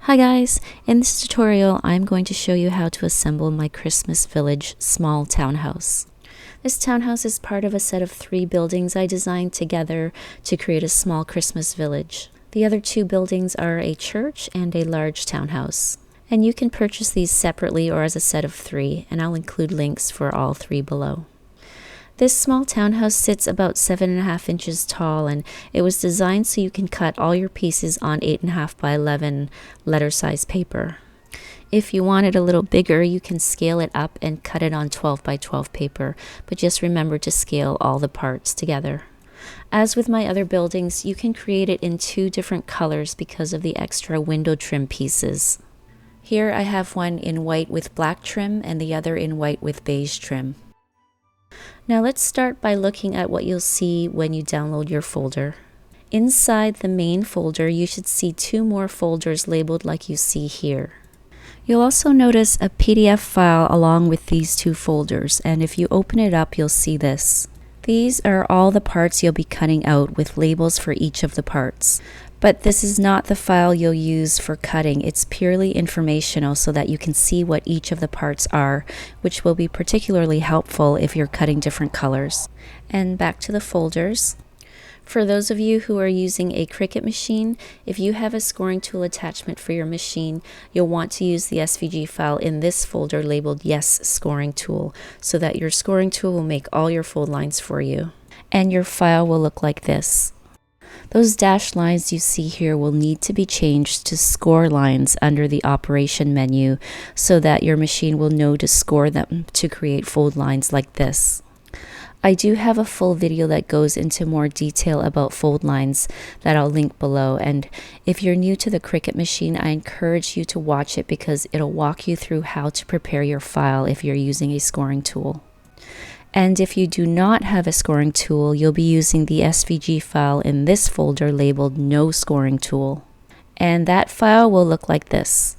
Hi guys, in this tutorial I'm going to show you how to assemble my Christmas village small townhouse. This townhouse is part of a set of 3 buildings I designed together to create a small Christmas village. The other 2 buildings are a church and a large townhouse. And you can purchase these separately or as a set of 3, and I'll include links for all 3 below. This small townhouse sits about 7.5 inches tall, and it was designed so you can cut all your pieces on 8.5 by 11 letter size paper. If you want it a little bigger, you can scale it up and cut it on 12 by 12 paper, but just remember to scale all the parts together. As with my other buildings, you can create it in 2 different colors because of the extra window trim pieces. Here I have one in white with black trim and the other in white with beige trim. Now let's start by looking at what you'll see when you download your folder. Inside the main folder, you should see 2 more folders labeled like you see here. You'll also notice a PDF file along with these 2 folders, and if you open it up, you'll see this. These are all the parts you'll be cutting out with labels for each of the parts. But this is not the file you'll use for cutting. It's purely informational so that you can see what each of the parts are, which will be particularly helpful if you're cutting different colors. And back to the folders. For those of you who are using a Cricut machine, if you have a scoring tool attachment for your machine, you'll want to use the SVG file in this folder labeled Yes Scoring Tool, so that your scoring tool will make all your fold lines for you. And your file will look like this. Those dashed lines you see here will need to be changed to score lines under the operation menu so that your machine will know to score them to create fold lines like this. I do have a full video that goes into more detail about fold lines that I'll link below, and if you're new to the Cricut machine, I encourage you to watch it because it'll walk you through how to prepare your file if you're using a scoring tool. And if you do not have a scoring tool, you'll be using the SVG file in this folder labeled No Scoring Tool. And that file will look like this.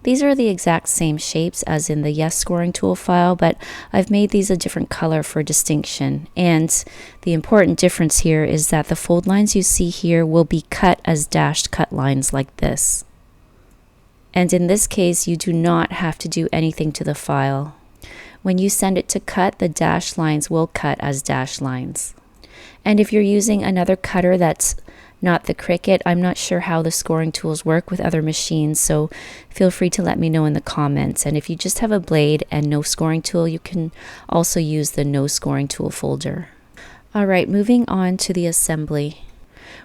These are the exact same shapes as in the Yes Scoring Tool file, but I've made these a different color for distinction. And the important difference here is that the fold lines you see here will be cut as dashed cut lines like this. And in this case, you do not have to do anything to the file. When you send it to cut, the dashed lines will cut as dashed lines. And if you're using another cutter that's not the Cricut, I'm not sure how the scoring tools work with other machines, so feel free to let me know in the comments. And if you just have a blade and no scoring tool, you can also use the No Scoring Tool folder. Alright, moving on to the assembly.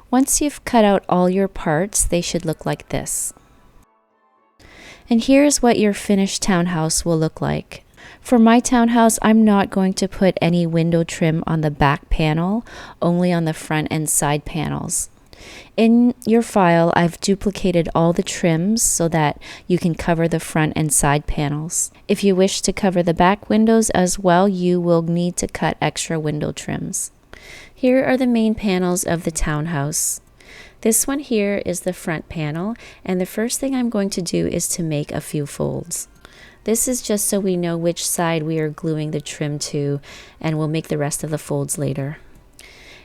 Once you've cut out all your parts, they should look like this. And here's what your finished townhouse will look like. For my townhouse, I'm not going to put any window trim on the back panel, only on the front and side panels. In your file, I've duplicated all the trims so that you can cover the front and side panels. If you wish to cover the back windows as well, you will need to cut extra window trims. Here are the main panels of the townhouse. This one here is the front panel, and the first thing I'm going to do is to make a few folds. This is just so we know which side we are gluing the trim to, and we'll make the rest of the folds later.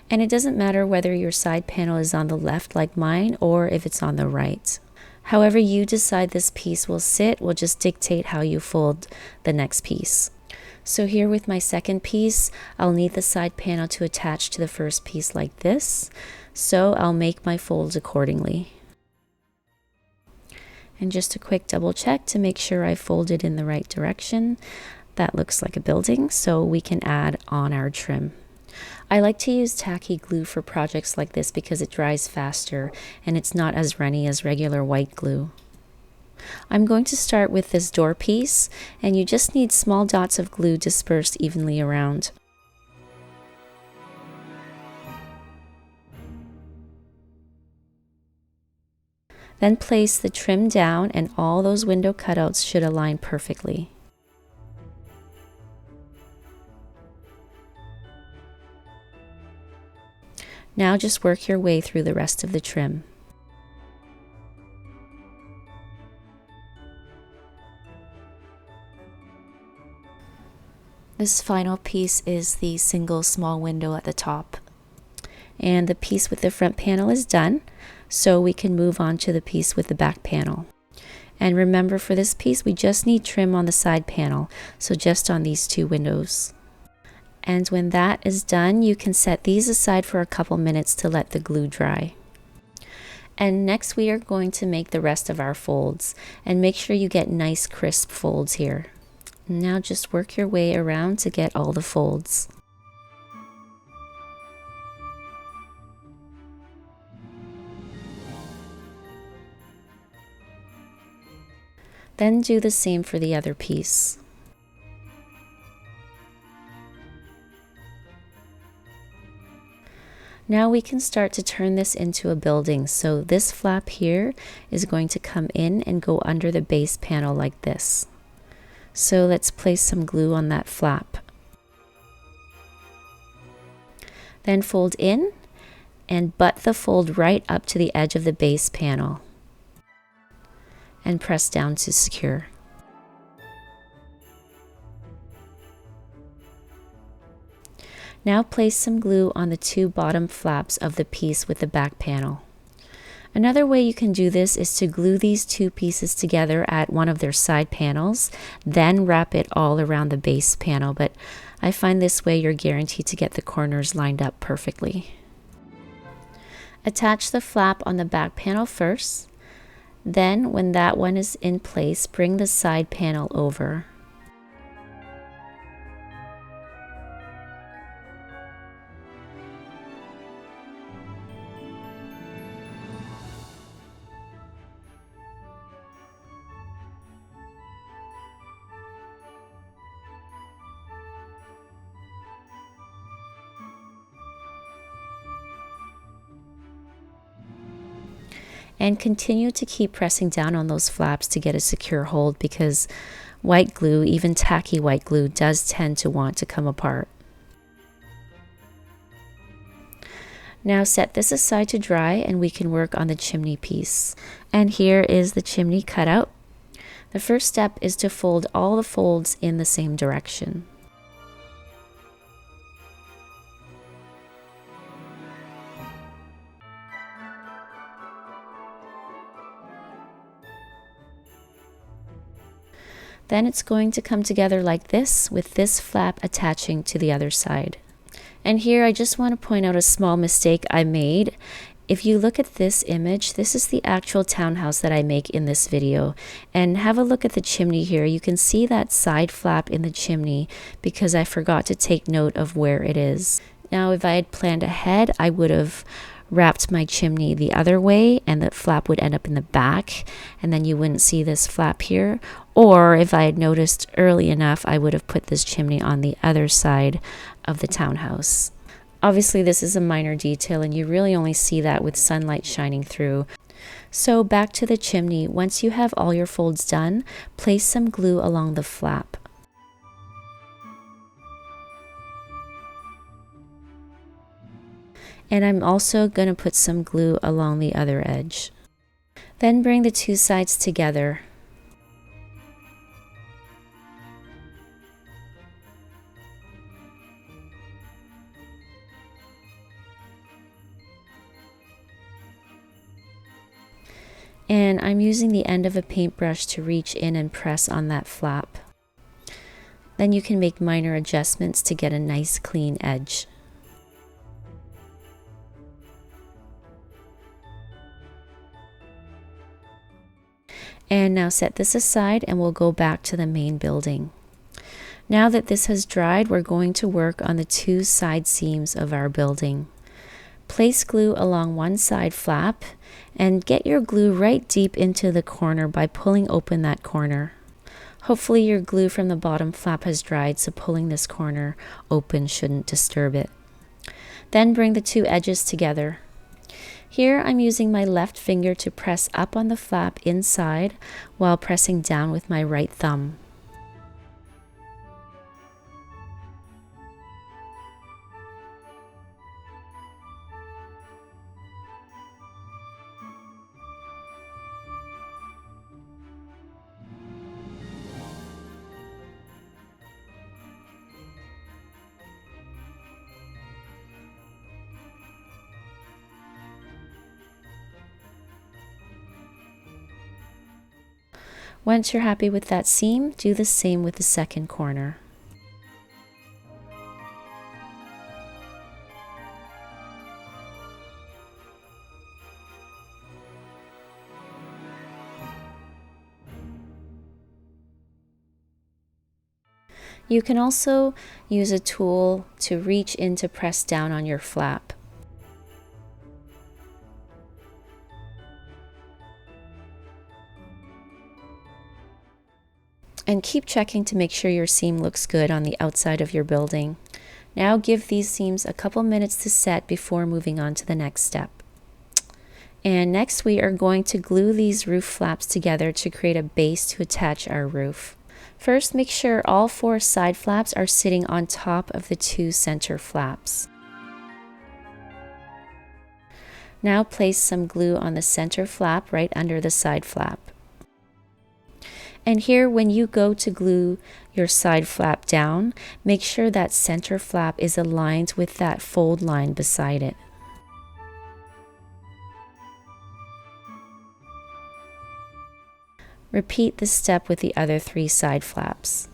And it doesn't matter whether your side panel is on the left like mine or if it's on the right. However you decide this piece will sit will just dictate how you fold the next piece. So here with my second piece, I'll need the side panel to attach to the first piece like this, so I'll make my folds accordingly. And just a quick double check to make sure I folded in the right direction. That looks like a building, so we can add on our trim. I like to use tacky glue for projects like this because it dries faster and it's not as runny as regular white glue. I'm going to start with this door piece, and you just need small dots of glue dispersed evenly around. Then place the trim down, and all those window cutouts should align perfectly. Now just work your way through the rest of the trim. This final piece is the single small window at the top. And the piece with the front panel is done, so we can move on to the piece with the back panel. And remember, for this piece, we just need trim on the side panel, so just on these two windows. And when that is done, you can set these aside for a couple minutes to let the glue dry. And next we are going to make the rest of our folds, and make sure you get nice crisp folds here. Now just work your way around to get all the folds. Then do the same for the other piece. Now we can start to turn this into a building. So this flap here is going to come in and go under the base panel like this. So let's place some glue on that flap. Then fold in and butt the fold right up to the edge of the base panel and press down to secure. Now place some glue on the two bottom flaps of the piece with the back panel. Another way you can do this is to glue these two pieces together at one of their side panels, then wrap it all around the base panel, but I find this way you're guaranteed to get the corners lined up perfectly. Attach the flap on the back panel first, then when that one is in place, bring the side panel over. And continue to keep pressing down on those flaps to get a secure hold, because white glue, even tacky white glue, does tend to want to come apart. Now set this aside to dry and we can work on the chimney piece. And here is the chimney cutout. The first step is to fold all the folds in the same direction. Then it's going to come together like this, with this flap attaching to the other side. And here I just want to point out a small mistake I made. If you look at this image, this is the actual townhouse that I make in this video. And have a look at the chimney here. You can see that side flap in the chimney because I forgot to take note of where it is. Now, if I had planned ahead, I would have wrapped my chimney the other way and the flap would end up in the back, and then you wouldn't see this flap here. Or if I had noticed early enough, I would have put this chimney on the other side of the townhouse. Obviously this is a minor detail and you really only see that with sunlight shining through. So back to the chimney. Once you have all your folds done, place some glue along the flap. And I'm also going to put some glue along the other edge. Then bring the two sides together. And I'm using the end of a paintbrush to reach in and press on that flap. Then you can make minor adjustments to get a nice clean edge. And now set this aside and we'll go back to the main building. Now that this has dried, we're going to work on the two side seams of our building. Place glue along one side flap and get your glue right deep into the corner by pulling open that corner. Hopefully your glue from the bottom flap has dried, so pulling this corner open shouldn't disturb it. Then bring the two edges together. Here I'm using my left finger to press up on the flap inside while pressing down with my right thumb. Once you're happy with that seam, do the same with the second corner. You can also use a tool to reach in to press down on your flap. And keep checking to make sure your seam looks good on the outside of your building. Now give these seams a couple minutes to set before moving on to the next step. And next we are going to glue these roof flaps together to create a base to attach our roof. First, make sure all 4 side flaps are sitting on top of the 2 center flaps. Now place some glue on the center flap right under the side flap. And here, when you go to glue your side flap down, make sure that center flap is aligned with that fold line beside it. Repeat this step with the other 3 side flaps.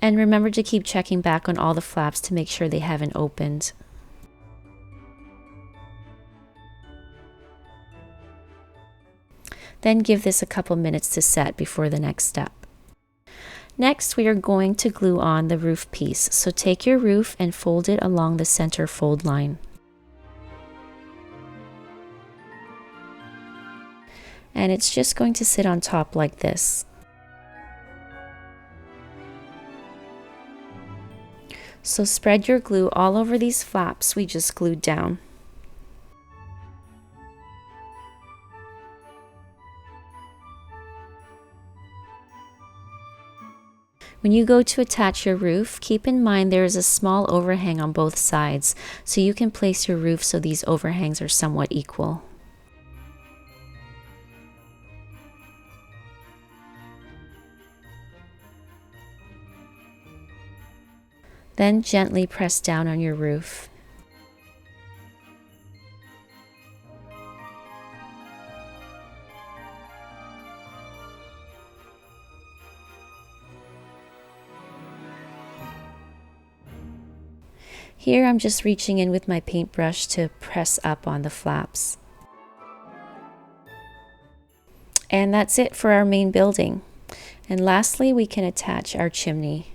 And remember to keep checking back on all the flaps to make sure they haven't opened. Then give this a couple minutes to set before the next step. Next, we are going to glue on the roof piece. So take your roof and fold it along the center fold line. And it's just going to sit on top like this. So spread your glue all over these flaps we just glued down. When you go to attach your roof, keep in mind there is a small overhang on both sides, so you can place your roof so these overhangs are somewhat equal. Then gently press down on your roof. Here I'm just reaching in with my paintbrush to press up on the flaps. And that's it for our main building. And lastly, we can attach our chimney.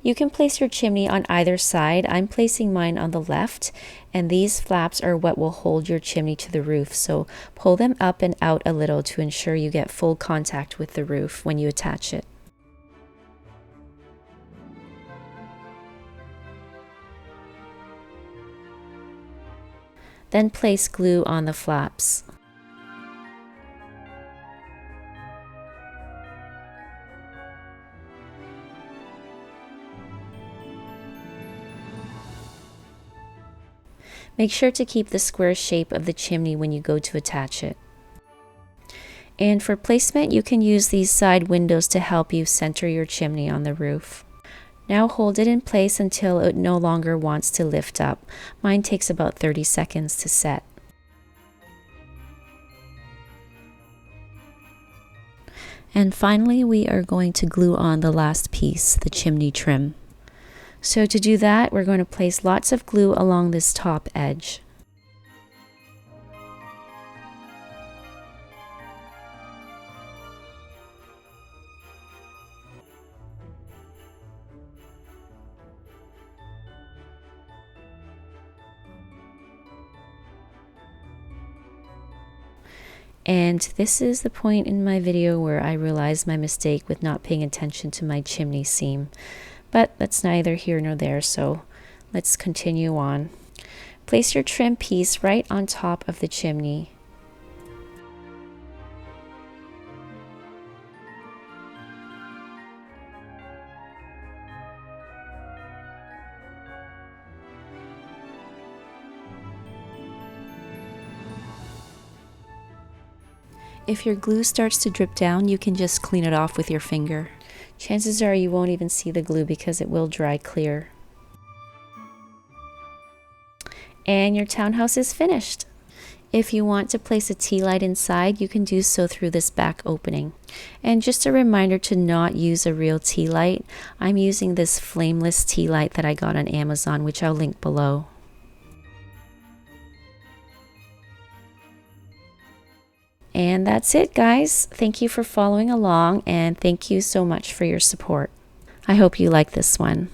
You can place your chimney on either side. I'm placing mine on the left, and these flaps are what will hold your chimney to the roof. So pull them up and out a little to ensure you get full contact with the roof when you attach it. Then place glue on the flaps. Make sure to keep the square shape of the chimney when you go to attach it. And for placement, you can use these side windows to help you center your chimney on the roof. Now hold it in place until it no longer wants to lift up. Mine takes about 30 seconds to set. And finally, we are going to glue on the last piece, the chimney trim. So to do that, we're going to place lots of glue along this top edge. And this is the point in my video where I realized my mistake with not paying attention to my chimney seam. But that's neither here nor there, so let's continue on. Place your trim piece right on top of the chimney. If your glue starts to drip down, you can just clean it off with your finger. Chances are you won't even see the glue because it will dry clear. And your townhouse is finished. If you want to place a tea light inside, you can do so through this back opening. And just a reminder to not use a real tea light. I'm using this flameless tea light that I got on Amazon, which I'll link below. And that's it, guys. Thank you for following along, and thank you so much for your support. I hope you like this one.